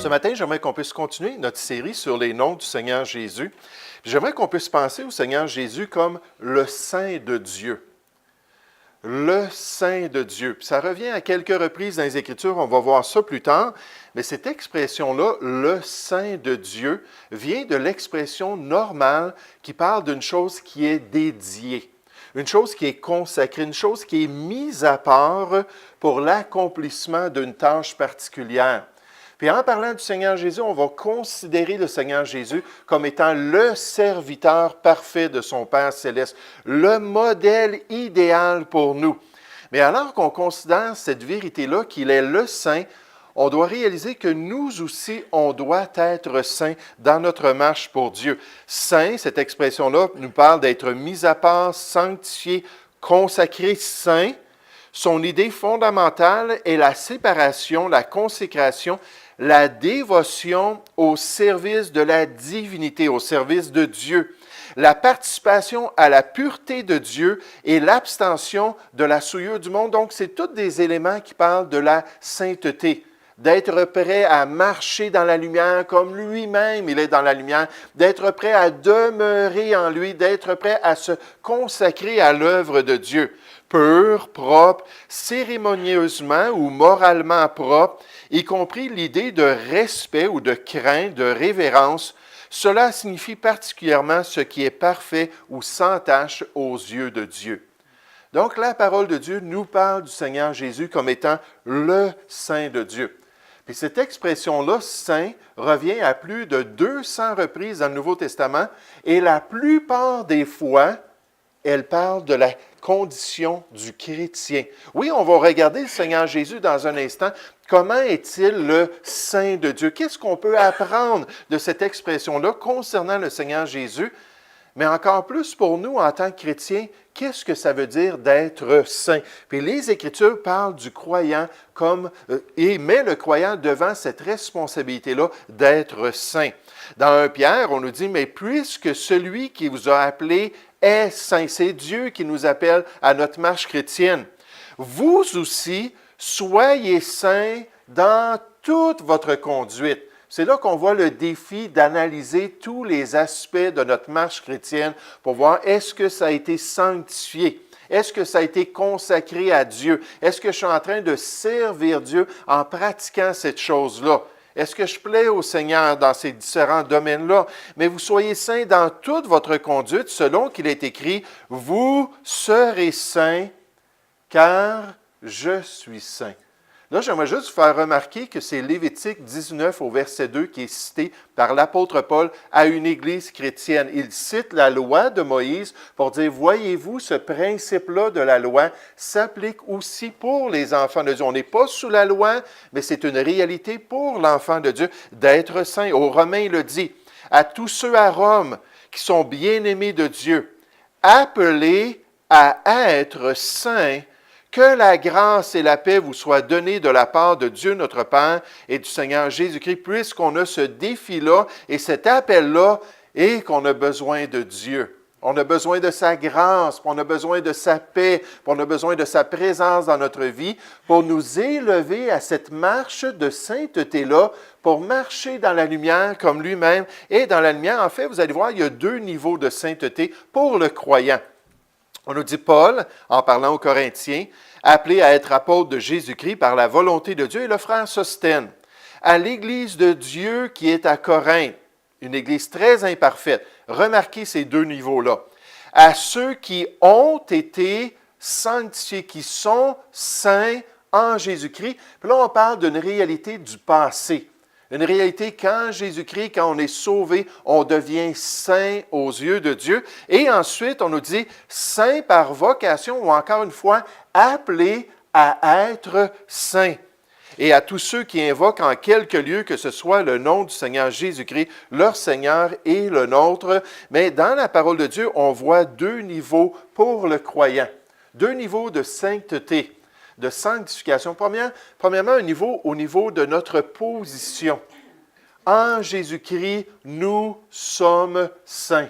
matin, j'aimerais qu'on puisse continuer notre série sur les noms du Seigneur Jésus. J'aimerais qu'on puisse penser au Seigneur Jésus comme le Saint de Dieu. Le Saint de Dieu. Puis ça revient à quelques reprises dans les Écritures, on va voir ça plus tard, mais cette expression-là, le Saint de Dieu, vient de l'expression normale qui parle d'une chose qui est dédiée, une chose qui est consacrée, une chose qui est mise à part pour l'accomplissement d'une tâche particulière. Puis en parlant du Seigneur Jésus, on va considérer le Seigneur Jésus comme étant le serviteur parfait de son Père céleste, le modèle idéal pour nous. Mais alors qu'on considère cette vérité-là, qu'il est le Saint, on doit réaliser que nous aussi, on doit être saints dans notre marche pour Dieu. Saint, cette expression-là nous parle d'être mis à part, sanctifié, consacré, saint. Son idée fondamentale est la séparation, la consécration, la dévotion au service de la divinité, au service de Dieu, la participation à la pureté de Dieu et l'abstention de la souillure du monde. Donc, c'est tous des éléments qui parlent de la sainteté, d'être prêt à marcher dans la lumière comme lui-même il est dans la lumière, d'être prêt à demeurer en lui, d'être prêt à se consacrer à l'œuvre de Dieu. Pur, propre, cérémonieusement ou moralement propre, y compris l'idée de respect ou de crainte, de révérence. Cela signifie particulièrement ce qui est parfait ou sans tache aux yeux de Dieu. Donc, la parole de Dieu nous parle du Seigneur Jésus comme étant le Saint de Dieu. Puis cette expression-là, saint, revient à plus de 200 reprises dans le Nouveau Testament et la plupart des fois, elle parle de la condition du chrétien. Oui, on va regarder le Seigneur Jésus dans un instant. Comment est-il le Saint de Dieu? Qu'est-ce qu'on peut apprendre de cette expression-là concernant le Seigneur Jésus? Mais encore plus pour nous, en tant que chrétiens, qu'est-ce que ça veut dire d'être saint? Puis les Écritures parlent du croyant et met le croyant devant cette responsabilité-là d'être saint. Dans 1 Pierre, on nous dit, mais puisque celui qui vous a appelé est saint, c'est Dieu qui nous appelle à notre marche chrétienne. Vous aussi, soyez saints dans toute votre conduite. C'est là qu'on voit le défi d'analyser tous les aspects de notre marche chrétienne pour voir est-ce que ça a été sanctifié, est-ce que ça a été consacré à Dieu, est-ce que je suis en train de servir Dieu en pratiquant cette chose-là. Est-ce que je plais au Seigneur dans ces différents domaines-là? Mais vous soyez saints dans toute votre conduite, selon qu'il est écrit, « Vous serez saints, car je suis saint. » Là, j'aimerais juste vous faire remarquer que c'est Lévitique 19 au verset 2 qui est cité par l'apôtre Paul à une église chrétienne. Il cite la loi de Moïse pour dire, voyez-vous, ce principe-là de la loi s'applique aussi pour les enfants de Dieu. On n'est pas sous la loi, mais c'est une réalité pour l'enfant de Dieu d'être saint. Aux Romains, il le dit, à tous ceux à Rome qui sont bien-aimés de Dieu, appelés à être saints, que la grâce et la paix vous soient données de la part de Dieu notre Père et du Seigneur Jésus-Christ, puisqu'on a ce défi-là et cet appel-là et qu'on a besoin de Dieu. On a besoin de sa grâce, on a besoin de sa paix, on a besoin de sa présence dans notre vie pour nous élever à cette marche de sainteté-là, pour marcher dans la lumière comme lui-même. Et dans la lumière, en fait, vous allez voir, il y a 2 niveaux de sainteté pour le croyant. On nous dit Paul, en parlant aux Corinthiens, appelé à être apôtre de Jésus-Christ par la volonté de Dieu, et le frère Sosthène, à l'Église de Dieu qui est à Corinthe, une Église très imparfaite. Remarquez ces 2 niveaux-là. À ceux qui ont été sanctifiés, qui sont saints en Jésus-Christ. Puis là, on parle d'une réalité du passé. Une réalité qu'en Jésus-Christ, quand on est sauvé, on devient saint aux yeux de Dieu. Et ensuite, on nous dit saint par vocation ou encore une fois, appelé à être saint. Et à tous ceux qui invoquent en quelque lieu que ce soit le nom du Seigneur Jésus-Christ, leur Seigneur et le nôtre. Mais dans la parole de Dieu, on voit 2 niveaux pour le croyant. 2 niveaux de sainteté, de sanctification. Premièrement, un niveau au niveau de notre position. En Jésus-Christ, nous sommes saints.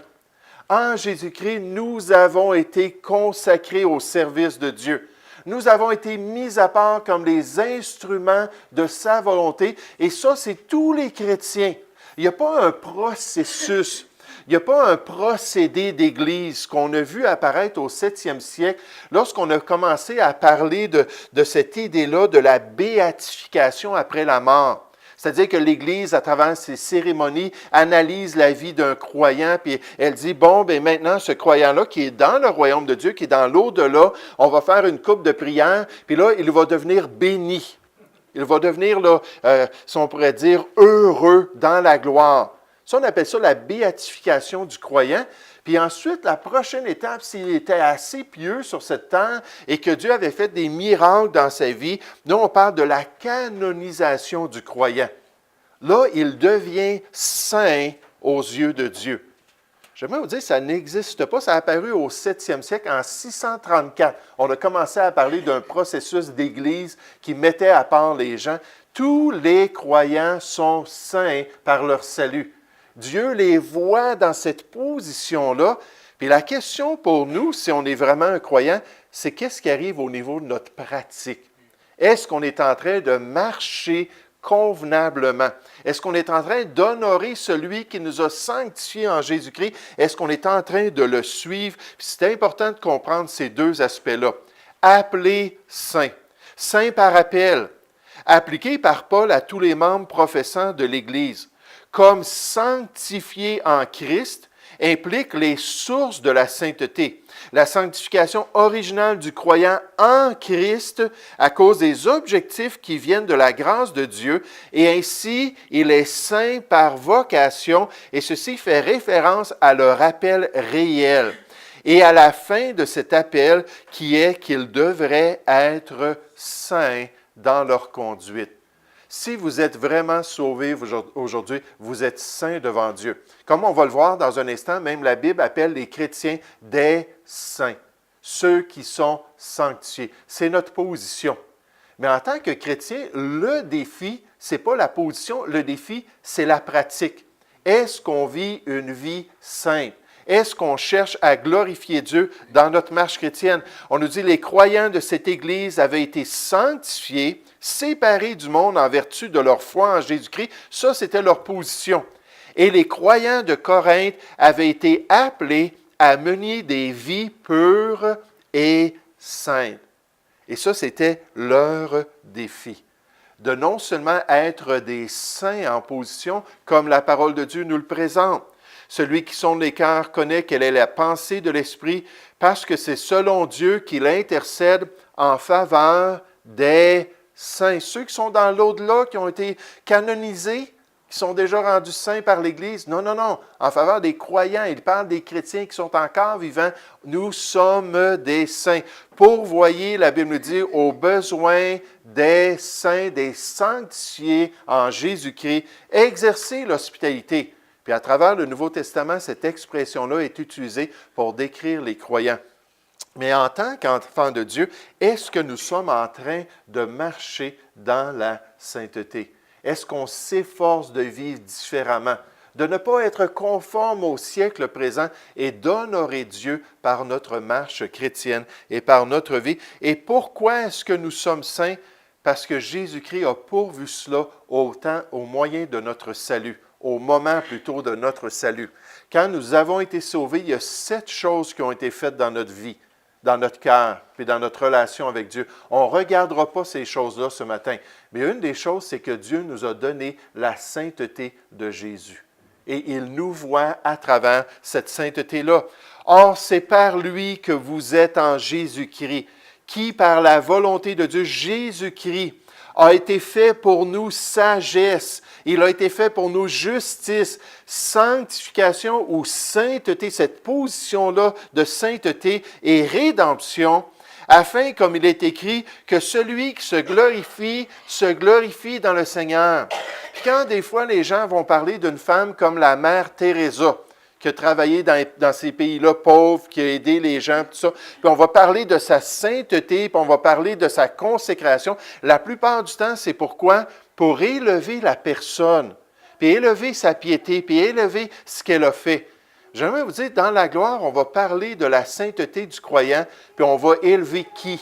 En Jésus-Christ, nous avons été consacrés au service de Dieu. Nous avons été mis à part comme les instruments de sa volonté. Et ça, c'est tous les chrétiens. Il n'y a pas un processus. Il n'y a pas un procédé d'Église qu'on a vu apparaître au 7e siècle lorsqu'on a commencé à parler de cette idée-là de la béatification après la mort. C'est-à-dire que l'Église, à travers ses cérémonies, analyse la vie d'un croyant, puis elle dit, bon, bien maintenant, ce croyant-là qui est dans le royaume de Dieu, qui est dans l'au-delà, on va faire une coupe de prière, puis là, il va devenir béni. Il va devenir, là, si on pourrait dire, heureux dans la gloire. Ça, on appelle ça la béatification du croyant. Puis ensuite, la prochaine étape, s'il était assez pieux sur cette terre et que Dieu avait fait des miracles dans sa vie, nous, on parle de la canonisation du croyant. Là, il devient saint aux yeux de Dieu. J'aimerais vous dire, ça n'existe pas. Ça a apparu au 7e siècle, en 634. On a commencé à parler d'un processus d'Église qui mettait à part les gens. Tous les croyants sont saints par leur salut. Dieu les voit dans cette position-là. Puis la question pour nous, si on est vraiment un croyant, c'est qu'est-ce qui arrive au niveau de notre pratique? Est-ce qu'on est en train de marcher convenablement? Est-ce qu'on est en train d'honorer celui qui nous a sanctifiés en Jésus-Christ? Est-ce qu'on est en train de le suivre? Puis c'est important de comprendre ces deux aspects-là. Appelé saint. Saint par appel. Appliqué par Paul à tous les membres professants de l'Église. Comme sanctifié en Christ implique les sources de la sainteté. La sanctification originale du croyant en Christ à cause des objectifs qui viennent de la grâce de Dieu et ainsi il est saint par vocation et ceci fait référence à leur appel réel et à la fin de cet appel qui est qu'ils devraient être saints dans leur conduite. Si vous êtes vraiment sauvés aujourd'hui, vous êtes saints devant Dieu. Comme on va le voir dans un instant, même la Bible appelle les chrétiens des saints, ceux qui sont sanctifiés. C'est notre position. Mais en tant que chrétien, le défi, ce n'est pas la position, le défi, c'est la pratique. Est-ce qu'on vit une vie sainte? Est-ce qu'on cherche à glorifier Dieu dans notre marche chrétienne? On nous dit les croyants de cette Église avaient été sanctifiés, séparés du monde en vertu de leur foi en Jésus-Christ. Ça, c'était leur position. Et les croyants de Corinthe avaient été appelés à mener des vies pures et saintes. Et ça, c'était leur défi. De non seulement être des saints en position, comme la parole de Dieu nous le présente. Celui qui sonde les cœurs connaît quelle est la pensée de l'Esprit, parce que c'est selon Dieu qu'il intercède en faveur des saints. Ceux qui sont dans l'au-delà, qui ont été canonisés, qui sont déjà rendus saints par l'Église. Non, non, non. En faveur des croyants. Il parle des chrétiens qui sont encore vivants. Nous sommes des saints. Pourvoyez, la Bible nous dit, aux besoins des saints, des sanctifiés en Jésus-Christ. Exercez l'hospitalité. Puis à travers le Nouveau Testament, cette expression-là est utilisée pour décrire les croyants. Mais en tant qu'enfants de Dieu, est-ce que nous sommes en train de marcher dans la sainteté? Est-ce qu'on s'efforce de vivre différemment, de ne pas être conforme au siècle présent et d'honorer Dieu par notre marche chrétienne et par notre vie? Et pourquoi est-ce que nous sommes saints? Parce que Jésus-Christ a pourvu cela au moyen de notre salut. Au moment plutôt de notre salut. Quand nous avons été sauvés, il y a 7 choses qui ont été faites dans notre vie, dans notre cœur, puis dans notre relation avec Dieu. On ne regardera pas ces choses-là ce matin, mais une des choses, c'est que Dieu nous a donné la sainteté de Jésus. Et il nous voit à travers cette sainteté-là. Or, c'est par lui que vous êtes en Jésus-Christ, qui par la volonté de Dieu, Jésus-Christ, a été fait pour nous sagesse, il a été fait pour nous justice, sanctification ou sainteté, cette position-là de sainteté et rédemption, afin, comme il est écrit, que celui qui se glorifie dans le Seigneur. Puis quand des fois les gens vont parler d'une femme comme la mère Teresa, qui a travaillé dans ces pays-là pauvres, qui a aidé les gens, tout ça. Puis on va parler de sa sainteté, puis on va parler de sa consécration. La plupart du temps, c'est pourquoi? Pour élever la personne, puis élever sa piété, puis élever ce qu'elle a fait. J'aimerais vous dire, dans la gloire, on va parler de la sainteté du croyant, puis on va élever qui?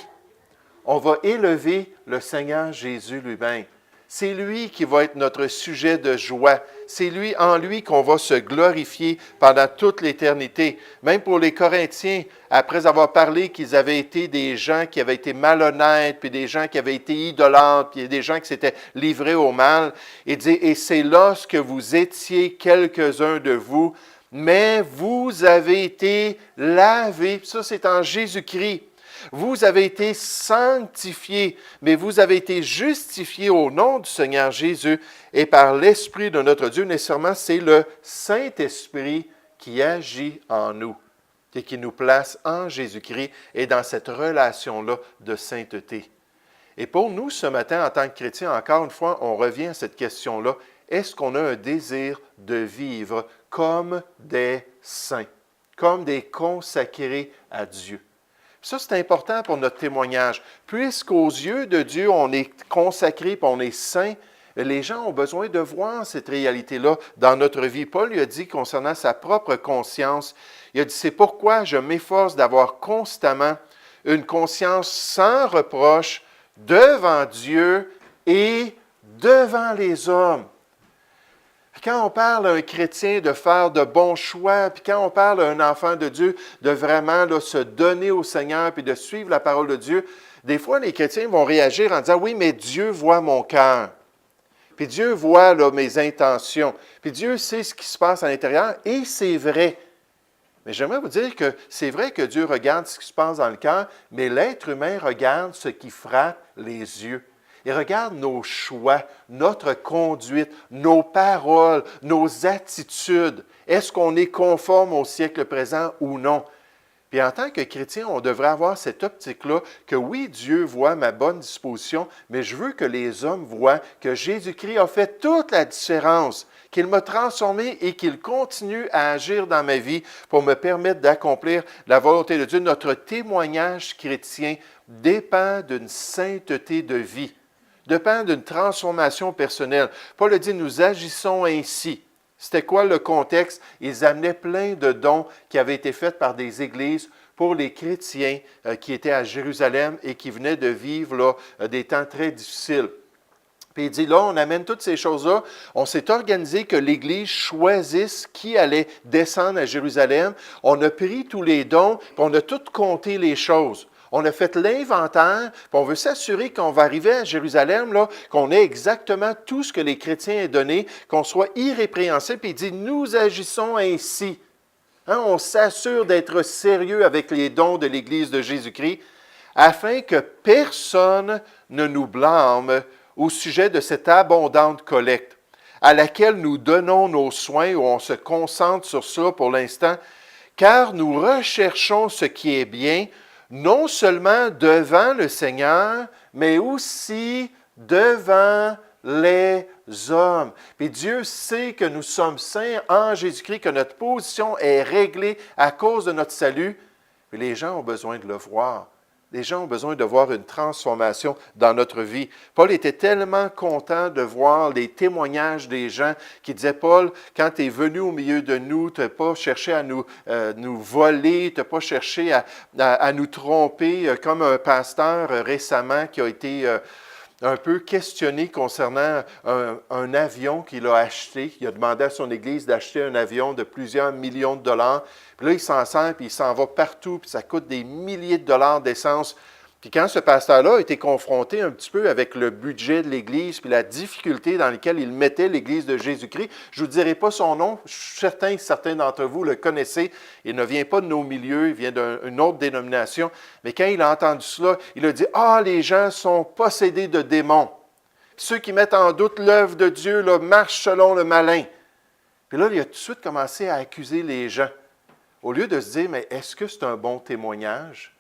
on va élever le Seigneur Jésus lui-même. C'est lui qui va être notre sujet de joie. C'est lui, en lui qu'on va se glorifier pendant toute l'éternité. Même pour les Corinthiens, après avoir parlé qu'ils avaient été des gens qui avaient été malhonnêtes, puis des gens qui avaient été idolâtres, puis des gens qui s'étaient livrés au mal, il dit, et c'est lorsque vous étiez quelques-uns de vous, mais vous avez été lavés. Ça, c'est en Jésus-Christ. Vous avez été sanctifiés, mais vous avez été justifiés au nom du Seigneur Jésus et par l'Esprit de notre Dieu. Nécessairement, c'est le Saint-Esprit qui agit en nous et qui nous place en Jésus-Christ et dans cette relation-là de sainteté. Et pour nous, ce matin, en tant que chrétiens, encore une fois, on revient à cette question-là. Est-ce qu'on a un désir de vivre comme des saints, comme des consacrés à Dieu? Ça, c'est important pour notre témoignage. Puisqu'aux yeux de Dieu, on est consacré et on est saint, les gens ont besoin de voir cette réalité-là dans notre vie. Paul lui a dit concernant sa propre conscience, il a dit, c'est pourquoi je m'efforce d'avoir constamment une conscience sans reproche devant Dieu et devant les hommes. Puis quand on parle à un chrétien de faire de bons choix, puis quand on parle à un enfant de Dieu de vraiment là, se donner au Seigneur puis de suivre la parole de Dieu, des fois les chrétiens vont réagir en disant « Oui, mais Dieu voit mon cœur. Puis Dieu voit là, mes intentions. Puis Dieu sait ce qui se passe à l'intérieur. » Et c'est vrai. Mais j'aimerais vous dire que c'est vrai que Dieu regarde ce qui se passe dans le cœur, mais l'être humain regarde ce qui frappe les yeux. Il regarde nos choix, notre conduite, nos paroles, nos attitudes. Est-ce qu'on est conforme au siècle présent ou non? Puis en tant que chrétien, on devrait avoir cette optique-là que oui, Dieu voit ma bonne disposition, mais je veux que les hommes voient que Jésus-Christ a fait toute la différence, qu'il m'a transformé et qu'il continue à agir dans ma vie pour me permettre d'accomplir la volonté de Dieu. Notre témoignage chrétien dépend d'une sainteté de vie, dépend d'une transformation personnelle. Paul a dit, nous agissons ainsi. C'était quoi le contexte? Ils amenaient plein de dons qui avaient été faits par des églises pour les chrétiens qui étaient à Jérusalem et qui venaient de vivre là, des temps très difficiles. Puis il dit, là, on amène toutes ces choses-là. On s'est organisé que l'Église choisisse qui allait descendre à Jérusalem. On a pris tous les dons, puis on a tout compté les choses. On a fait l'inventaire, puis on veut s'assurer qu'on va arriver à Jérusalem, là, qu'on ait exactement tout ce que les chrétiens ont donné, qu'on soit irrépréhensible. Puis il dit, nous agissons ainsi. Hein, on s'assure d'être sérieux avec les dons de l'Église de Jésus-Christ, afin que personne ne nous blâme au sujet de cette abondante collecte, à laquelle nous donnons nos soins, ou on se concentre sur ça pour l'instant, car nous recherchons ce qui est bien, non seulement devant le Seigneur, mais aussi devant les hommes. Puis Dieu sait que nous sommes saints en Jésus-Christ, que notre position est réglée à cause de notre salut. Mais les gens ont besoin de le voir. Les gens ont besoin de voir une transformation dans notre vie. Paul était tellement content de voir les témoignages des gens qui disaient, Paul, quand tu es venu au milieu de nous, tu n'as pas cherché à nous voler, tu n'as pas cherché à nous tromper, comme un pasteur récemment qui a été un peu questionné concernant un avion qu'il a acheté. Il a demandé à son église d'acheter un avion de plusieurs millions de dollars. Puis là, il s'en sert, puis il s'en va partout, puis ça coûte des milliers de dollars d'essence. Puis quand ce pasteur-là a été confronté un petit peu avec le budget de l'Église, puis la difficulté dans laquelle il mettait l'Église de Jésus-Christ, je ne vous dirai pas son nom, je suis certain que certains d'entre vous le connaissez. Il ne vient pas de nos milieux, il vient d'une autre dénomination. Mais quand il a entendu cela, il a dit, « Ah, les gens sont possédés de démons. Ceux qui mettent en doute l'œuvre de Dieu là, marchent selon le malin. » Puis là, il a tout de suite commencé à accuser les gens. Au lieu de se dire, mais est-ce que c'est un bon témoignage?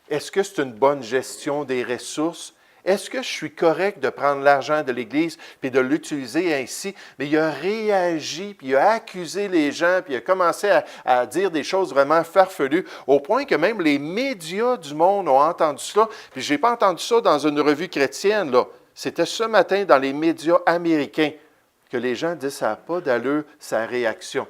Est-ce que c'est une bonne gestion des ressources? Est-ce que je suis correct de prendre l'argent de l'Église et de l'utiliser ainsi? Mais il a réagi, puis il a accusé les gens, puis il a commencé à dire des choses vraiment farfelues, au point que même les médias du monde ont entendu cela. Puis je n'ai pas entendu ça dans une revue chrétienne, là. C'était ce matin dans les médias américains que les gens disent, ça n'a pas d'allure, sa réaction.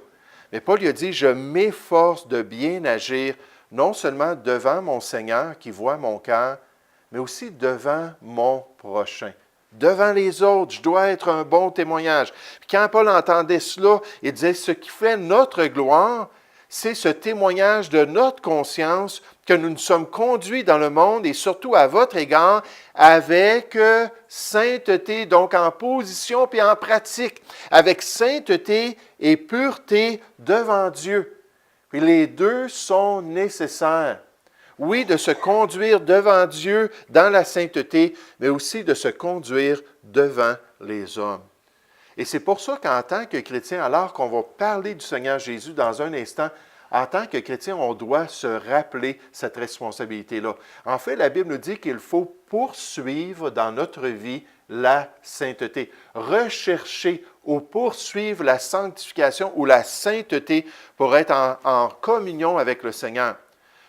Mais Paul lui a dit, je m'efforce de bien agir, non seulement devant mon Seigneur qui voit mon cœur, mais aussi devant mon prochain. Devant les autres, je dois être un bon témoignage. Puis quand Paul entendait cela, il disait, ce qui fait notre gloire, c'est ce témoignage de notre conscience que nous nous sommes conduits dans le monde et surtout à votre égard avec sainteté, donc en position puis en pratique, avec sainteté et pureté devant Dieu. Puis les deux sont nécessaires. Oui, de se conduire devant Dieu dans la sainteté, mais aussi de se conduire devant les hommes. Et c'est pour ça qu'en tant que chrétien, alors qu'on va parler du Seigneur Jésus dans un instant, en tant que chrétien, on doit se rappeler cette responsabilité-là. En fait, la Bible nous dit qu'il faut poursuivre dans notre vie la sainteté. Rechercher ou poursuivre la sanctification ou la sainteté pour être en communion avec le Seigneur.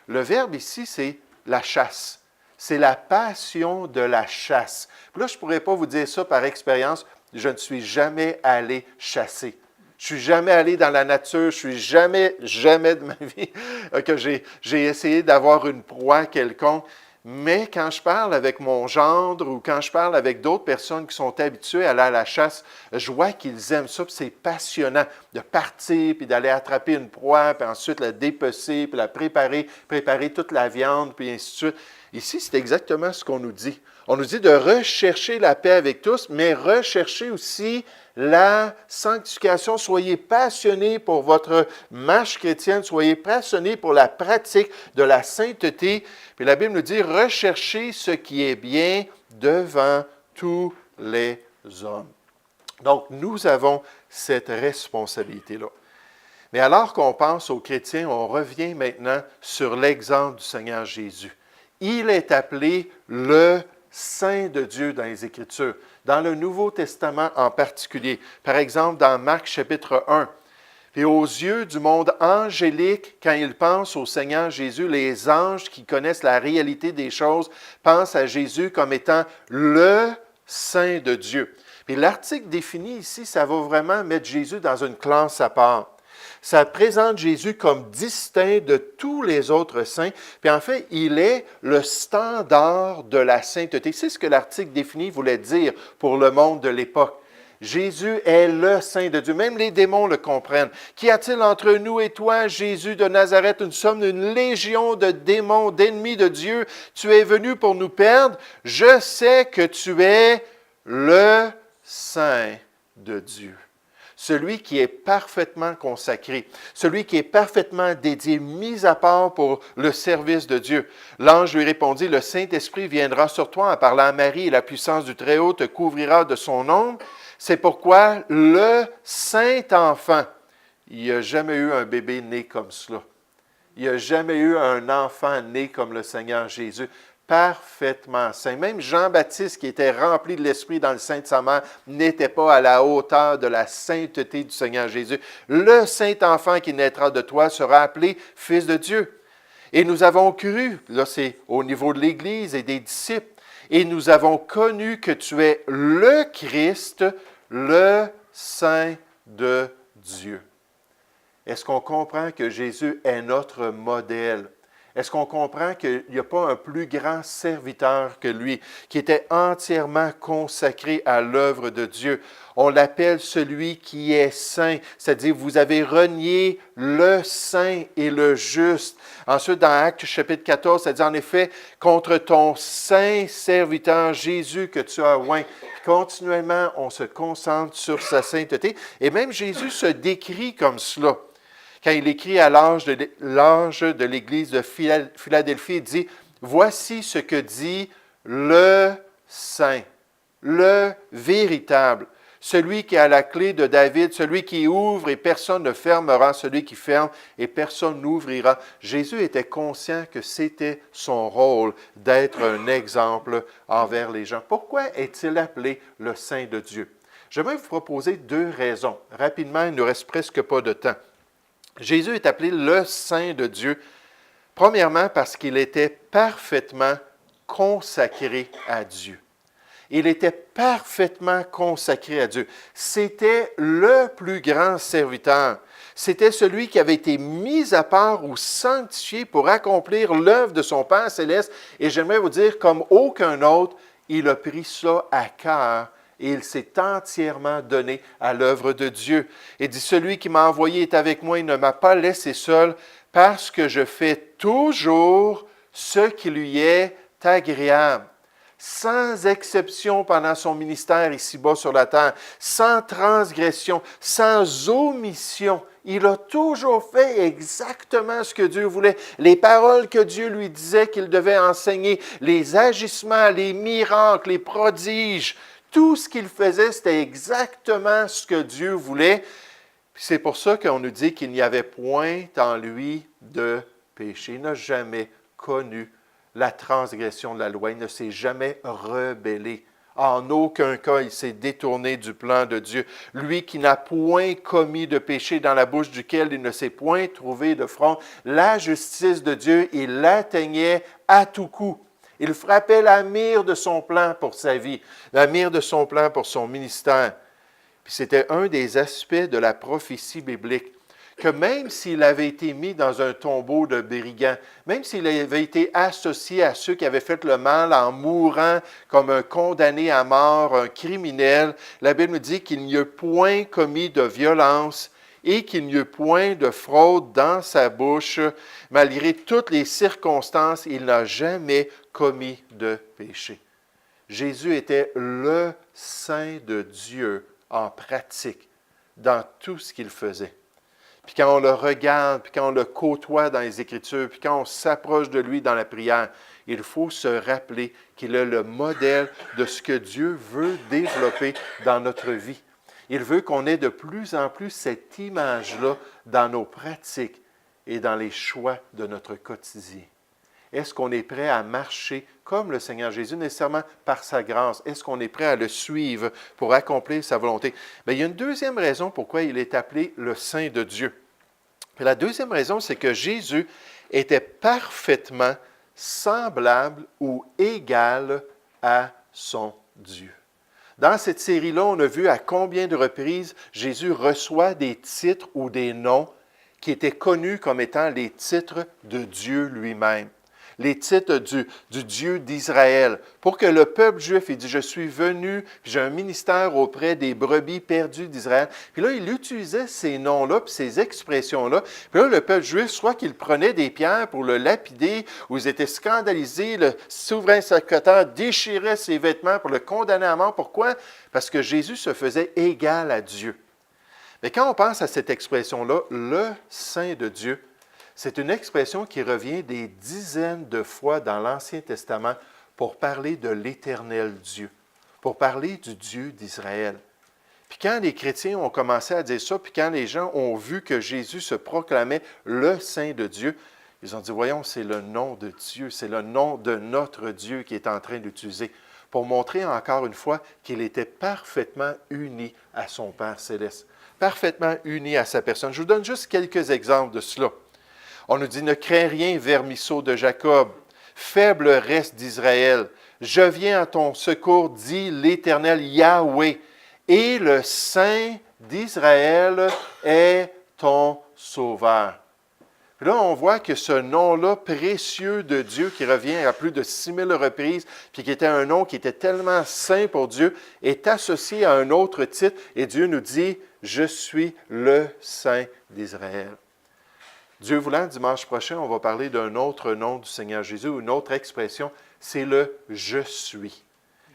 Le verbe ici, c'est la chasse. C'est la passion de la chasse. Puis là, je ne pourrais pas vous dire ça par expérience. Je ne suis jamais allé chasser. Je ne suis jamais allé dans la nature. Je suis jamais de ma vie que j'ai essayé d'avoir une proie quelconque. Mais quand je parle avec mon gendre ou quand je parle avec d'autres personnes qui sont habituées à aller à la chasse, je vois qu'ils aiment ça, puis c'est passionnant de partir, puis d'aller attraper une proie, puis ensuite la dépecer, puis la préparer toute la viande, puis ainsi de suite. Ici, c'est exactement ce qu'on nous dit. On nous dit de rechercher la paix avec tous, mais rechercher aussi la sanctification. Soyez passionnés pour votre marche chrétienne, soyez passionnés pour la pratique de la sainteté. Puis la Bible nous dit, recherchez ce qui est bien devant tous les hommes. Donc, nous avons cette responsabilité-là. Mais alors qu'on pense aux chrétiens, on revient maintenant sur l'exemple du Seigneur Jésus. Il est appelé le Saint de Dieu dans les Écritures, dans le Nouveau Testament en particulier. Par exemple, dans Marc chapitre 1. Et aux yeux du monde angélique, quand ils pensent au Seigneur Jésus, les anges qui connaissent la réalité des choses pensent à Jésus comme étant le Saint de Dieu. Puis l'article défini ici, ça va vraiment mettre Jésus dans une classe à part. Ça présente Jésus comme distinct de tous les autres saints. Puis en fait, il est le standard de la sainteté. C'est ce que l'article défini voulait dire pour le monde de l'époque. Jésus est le Saint de Dieu. Même les démons le comprennent. Qu'y a-t-il entre nous et toi, Jésus de Nazareth? Nous sommes une légion de démons, d'ennemis de Dieu. Tu es venu pour nous perdre. Je sais que tu es le Saint de Dieu. Celui qui est parfaitement consacré, celui qui est parfaitement dédié, mis à part pour le service de Dieu. L'ange lui répondit, « Le Saint-Esprit viendra sur toi en parlant à Marie et la puissance du Très-Haut te couvrira de son ombre. C'est pourquoi le Saint-Enfant, il n'y a jamais eu un bébé né comme cela. Il n'y a jamais eu un enfant né comme le Seigneur Jésus. Parfaitement saint. Même Jean-Baptiste, qui était rempli de l'Esprit dans le sein de sa mère, n'était pas à la hauteur de la sainteté du Seigneur Jésus. Le Saint-Enfant qui naîtra de toi sera appelé Fils de Dieu. Et nous avons cru, là c'est au niveau de l'Église et des disciples, et nous avons connu que tu es le Christ, le Saint de Dieu. Est-ce qu'on comprend que Jésus est notre modèle? Est-ce qu'on comprend qu'il n'y a pas un plus grand serviteur que lui, qui était entièrement consacré à l'œuvre de Dieu? On l'appelle celui qui est saint, c'est-à-dire vous avez renié le saint et le juste. Ensuite, dans Actes chapitre 14, ça dit en effet, contre ton saint serviteur Jésus que tu as oint. Continuellement, on se concentre sur sa sainteté. Et même Jésus se décrit comme cela. Quand il écrit à l'ange de l'Église de Philadelphie, il dit, « Voici ce que dit le Saint, le véritable, celui qui a la clé de David, celui qui ouvre et personne ne fermera, celui qui ferme et personne n'ouvrira. » Jésus était conscient que c'était son rôle d'être un exemple envers les gens. Pourquoi est-il appelé le Saint de Dieu? J'aimerais vous proposer deux raisons. Rapidement, il ne nous reste presque pas de temps. Jésus est appelé le Saint de Dieu, premièrement parce qu'il était parfaitement consacré à Dieu. Il était parfaitement consacré à Dieu. C'était le plus grand serviteur. C'était celui qui avait été mis à part ou sanctifié pour accomplir l'œuvre de son Père céleste. Et j'aimerais vous dire, comme aucun autre, il a pris ça à cœur et il s'est entièrement donné à l'œuvre de Dieu. Il dit, celui qui m'a envoyé est avec moi, il ne m'a pas laissé seul, parce que je fais toujours ce qui lui est agréable. Sans exception pendant son ministère ici-bas sur la terre, sans transgression, sans omission. Il a toujours fait exactement ce que Dieu voulait. Les paroles que Dieu lui disait qu'il devait enseigner, les agissements, les miracles, les prodiges, tout ce qu'il faisait, c'était exactement ce que Dieu voulait. C'est pour ça qu'on nous dit qu'il n'y avait point en lui de péché. Il n'a jamais connu la transgression de la loi. Il ne s'est jamais rebellé. En aucun cas, il s'est détourné du plan de Dieu. Lui qui n'a point commis de péché, dans la bouche duquel il ne s'est point trouvé de fraude, la justice de Dieu, il l'atteignait à tout coup. Il frappait la mire de son plan pour sa vie, la mire de son plan pour son ministère. Puis c'était un des aspects de la prophétie biblique, que même s'il avait été mis dans un tombeau de brigands, même s'il avait été associé à ceux qui avaient fait le mal en mourant comme un condamné à mort, un criminel, la Bible dit qu'il n'y a point commis de violence et qu'il n'y a point de fraude dans sa bouche. Malgré toutes les circonstances, il n'a jamais commis de péché. Jésus était le Saint de Dieu en pratique dans tout ce qu'il faisait. Puis quand on le regarde, puis quand on le côtoie dans les Écritures, puis quand on s'approche de lui dans la prière, il faut se rappeler qu'il est le modèle de ce que Dieu veut développer dans notre vie. Il veut qu'on ait de plus en plus cette image-là dans nos pratiques et dans les choix de notre quotidien. Est-ce qu'on est prêt à marcher comme le Seigneur Jésus, nécessairement par sa grâce? Est-ce qu'on est prêt à le suivre pour accomplir sa volonté? Bien, il y a une deuxième raison pourquoi il est appelé le Saint de Dieu. Et la deuxième raison, c'est que Jésus était parfaitement semblable ou égal à son Dieu. Dans cette série-là, on a vu à combien de reprises Jésus reçoit des titres ou des noms qui étaient connus comme étant les titres de Dieu lui-même. Les titres du Dieu d'Israël. Pour que le peuple juif, il dit, je suis venu, j'ai un ministère auprès des brebis perdues d'Israël. Puis là, il utilisait ces noms-là, puis ces expressions-là. Puis là, le peuple juif, soit qu'il prenait des pierres pour le lapider, ou ils étaient scandalisés, le souverain sacrificateur déchirait ses vêtements pour le condamner à mort. Pourquoi? Parce que Jésus se faisait égal à Dieu. Mais quand on pense à cette expression-là, le Saint de Dieu, c'est une expression qui revient des dizaines de fois dans l'Ancien Testament pour parler de l'Éternel Dieu, pour parler du Dieu d'Israël. Puis quand les chrétiens ont commencé à dire ça, puis quand les gens ont vu que Jésus se proclamait le Saint de Dieu, ils ont dit, voyons, c'est le nom de Dieu, c'est le nom de notre Dieu qui est en train d'utiliser, pour montrer encore une fois qu'il était parfaitement uni à son Père céleste, parfaitement uni à sa personne. Je vous donne juste quelques exemples de cela. On nous dit, ne crains rien, vermisseau de Jacob, faible reste d'Israël. Je viens à ton secours, dit l'Éternel Yahweh, et le Saint d'Israël est ton sauveur. Puis là, on voit que ce nom-là, précieux de Dieu, qui revient à plus de 6000 reprises, puis qui était un nom qui était tellement saint pour Dieu, est associé à un autre titre, et Dieu nous dit, je suis le Saint d'Israël. Dieu voulant, dimanche prochain, on va parler d'un autre nom du Seigneur Jésus, ou une autre expression, c'est le « je suis ».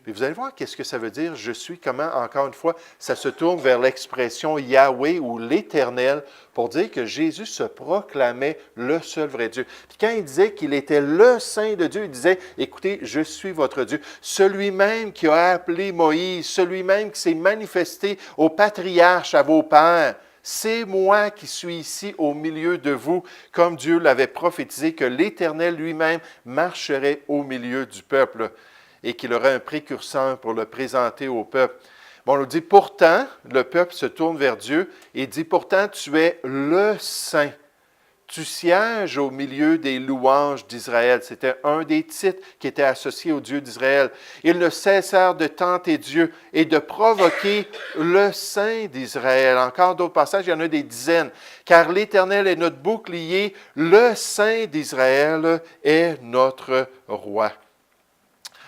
Puis vous allez voir qu'est-ce que ça veut dire « je suis », comment, encore une fois, ça se tourne vers l'expression Yahweh ou l'Éternel pour dire que Jésus se proclamait le seul vrai Dieu. Puis quand il disait qu'il était le Saint de Dieu, il disait « écoutez, je suis votre Dieu ». Celui-même qui a appelé Moïse, celui-même qui s'est manifesté aux patriarches, à vos pères, c'est moi qui suis ici au milieu de vous, comme Dieu l'avait prophétisé, que l'Éternel lui-même marcherait au milieu du peuple et qu'il aurait un précurseur pour le présenter au peuple. Bon, on nous dit, pourtant, le peuple se tourne vers Dieu et dit, pourtant, tu es le Saint. Tu sièges au milieu des louanges d'Israël. C'était un des titres qui était associé au Dieu d'Israël. Ils ne cessèrent de tenter Dieu et de provoquer le Saint d'Israël. Encore d'autres passages, il y en a des dizaines. Car l'Éternel est notre bouclier, le Saint d'Israël est notre roi.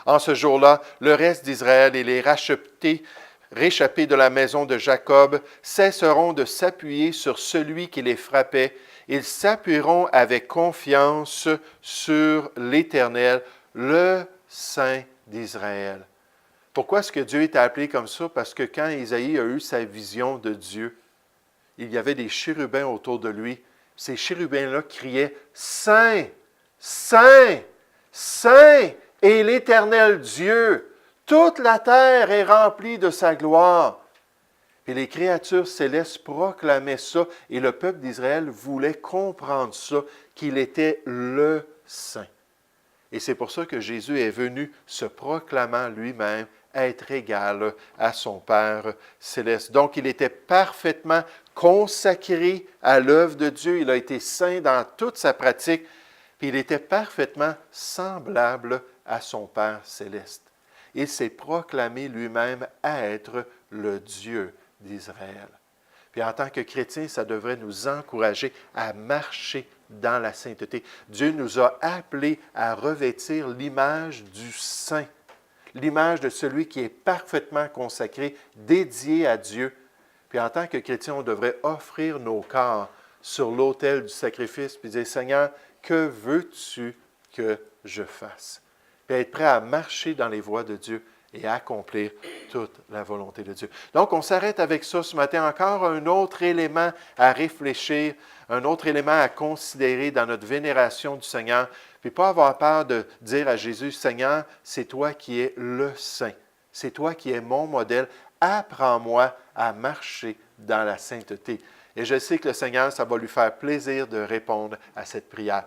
En ce jour-là, le reste d'Israël et les réchappés de la maison de Jacob cesseront de s'appuyer sur celui qui les frappait. Ils s'appuieront avec confiance sur l'Éternel, le Saint d'Israël. Pourquoi est-ce que Dieu est appelé comme ça? Parce que quand Isaïe a eu sa vision de Dieu, il y avait des chérubins autour de lui. Ces chérubins-là criaient « Saint, Saint, Saint est l'Éternel Dieu! Toute la terre est remplie de sa gloire! » Et les créatures célestes proclamaient ça, et le peuple d'Israël voulait comprendre ça, qu'il était le Saint. Et c'est pour ça que Jésus est venu se proclamant lui-même être égal à son Père céleste. Donc, il était parfaitement consacré à l'œuvre de Dieu. Il a été saint dans toute sa pratique, puis il était parfaitement semblable à son Père céleste. Il s'est proclamé lui-même être le Dieu d'Israël. Puis en tant que chrétiens, ça devrait nous encourager à marcher dans la sainteté. Dieu nous a appelés à revêtir l'image du saint, l'image de celui qui est parfaitement consacré, dédié à Dieu. Puis en tant que chrétiens, on devrait offrir nos corps sur l'autel du sacrifice, puis dire, Seigneur, que veux-tu que je fasse? Puis être prêt à marcher dans les voies de Dieu et à accomplir toute la volonté de Dieu. Donc, on s'arrête avec ça ce matin. Encore un autre élément à réfléchir, un autre élément à considérer dans notre vénération du Seigneur. Puis pas avoir peur de dire à Jésus, Seigneur, c'est toi qui es le Saint. C'est toi qui es mon modèle. Apprends-moi à marcher dans la sainteté. Et je sais que le Seigneur, ça va lui faire plaisir de répondre à cette prière.